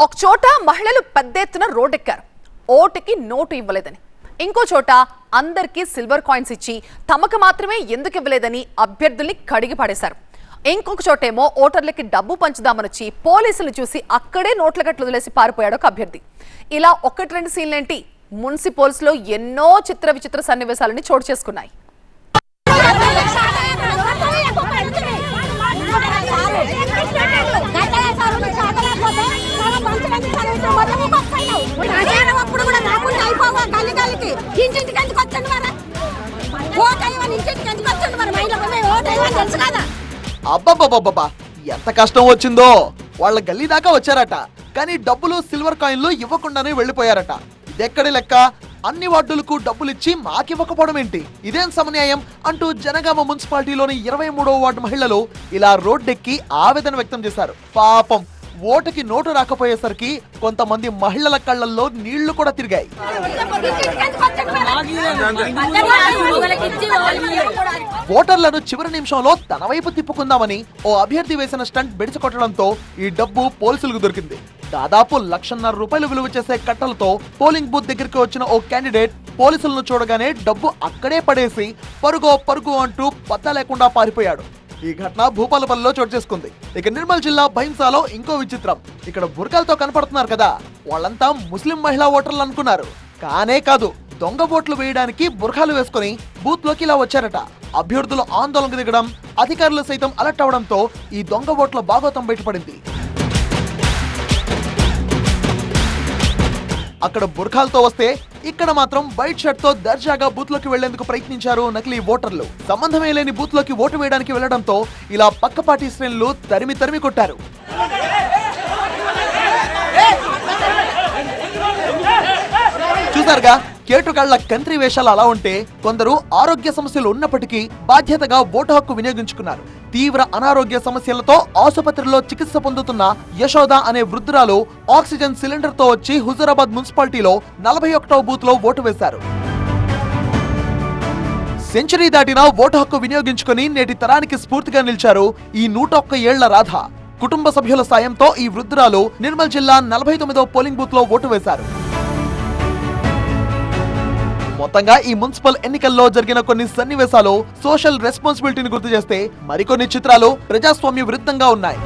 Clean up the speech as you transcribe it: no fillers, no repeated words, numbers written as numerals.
ఒక చోట మహిళలు పెద్ద ఎత్తున రోడ్డెక్కారు. ఓటుకి నోటు ఇవ్వలేదని, ఇంకో చోట అందరికీ సిల్వర్ కాయిన్స్ ఇచ్చి తమకు మాత్రమే ఎందుకు ఇవ్వలేదని అభ్యర్థుల్ని కడిగి పడేశారు. ఇంకొక చోటేమో ఓటర్లకి డబ్బు పంచుదామనొచ్చి పోలీసులు చూసి అక్కడే నోట్ల గట్లు వదిలేసి పారిపోయాడు ఒక అభ్యర్థి. ఇలా ఒకటి రెండు సీన్లేంటి, మున్సిపల్స్ లో ఎన్నో చిత్ర విచిత్ర సన్నివేశాలని చోటు చేసుకున్నాయి. అబ్బబ్బబ్బబ్బా, ఎంత కష్టం వచ్చిందో. వాళ్ళ గల్లీ దాకా వచ్చారట, కానీ డబ్బులు సిల్వర్ కాయిన్లు ఇవ్వకుండానే వెళ్లిపోయారట. ఇదెక్కడి లెక్క? అన్ని వార్డులకు డబ్బులిచ్చి మాకివ్వకపోవడం ఏంటి? ఇదేం సమన్యాయం అంటూ జనగామ మున్సిపాలిటీలోని 23వ వార్డు మహిళలు ఇలా రోడ్డెక్కి ఆవేదన వ్యక్తం చేశారు. పాపం, ఓటుకి నోటు రాకపోయేసరికి కొంతమంది మహిళల కళ్లల్లో నీళ్లు కూడా తిరిగాయి. ఓటర్లను చివరి నిమిషంలో తన వైపు తిప్పుకుందామని ఓ అభ్యర్థి వేసిన స్టంట్ బెడిసికొట్టడంతో ఈ డబ్బు పోలీసులకు దొరికింది. దాదాపు ₹1,50,000 విలువ చేసే కట్టలతో పోలింగ్ బూత్ దగ్గరికి వచ్చిన ఓ క్యాండిడేట్ పోలీసులను చూడగానే డబ్బు అక్కడే పడేసి పరుగు అంటూ పత్తా లేకుండా పారిపోయాడు. ఈ ఘటన భూపాలపల్లిలో చోటు చేసుకుంది. ఇక నిర్మల్ జిల్లా భైంసాలో ఇంకో విచిత్రం. ఇక్కడ బుర్కాలతో కనపడుతున్నారు కదా, వాళ్ళంతా ముస్లిం మహిళా ఓటర్లు అనుకున్నారు. కానే కాదు, దొంగ ఓట్లు వేయడానికి బుర్ఖాలు వేసుకుని బూత్ లోకి ఇలా వచ్చారట. అభ్యర్థులు ఆందోళనకు దిగడం, అధికారులు సైతం అలర్ట్ అవడంతో ఈ దొంగ ఓట్ల భాగోతం బయటపడింది. అక్కడ బుర్ఖాలతో వస్తే ఇక్కడ మాత్రం వైట్ షర్ట్ తో దర్జాగా బూత్ లోకి వెళ్లేందుకు ప్రయత్నించారు నకిలీ ఓటర్లు. సంబంధమే లేని బూత్ లోకి ఓటు వేయడానికి వెళ్లడంతో ఇలా పక్కపాటి శ్రేణులు తరిమి కొట్టారు. చూసారుగా, కేటుగాళ్ల కంత్రి వేషాలు అలా ఉంటే కొందరు ఆరోగ్య సమస్యలు ఉన్నప్పటికీ బాధ్యతగా ఓటు హక్కు వినియోగించుకున్నారు. తీవ్ర అనారోగ్య సమస్యలతో ఆసుపత్రిలో చికిత్స పొందుతున్న యశోద అనే వృద్ధురాలు ఆక్సిజన్ సిలిండర్ తో వచ్చి హుజూరాబాద్ మున్సిపాలిటీలో 41వ బూత్ లో ఓటు వేశారు. సెంచరీ దాటిన ఓటు హక్కు వినియోగించుకుని నేటి తరానికి స్ఫూర్తిగా నిలిచారు ఈ 101 ఏళ్ల రాధ. కుటుంబ సభ్యుల సాయంతో ఈ వృద్ధురాలు నిర్మల్ జిల్లా 49వ పోలింగ్ బూత్ లో ఓటు వేశారు. మొత్తంగా ఈ మున్సిపల్ ఎన్నికల్లో జరిగిన కొన్ని సన్నివేశాలు సోషల్ రెస్పాన్సిబిలిటీని గుర్తు చేస్తే, మరికొన్ని చిత్రాలు ప్రజాస్వామ్య విరుద్ధంగా ఉన్నాయి.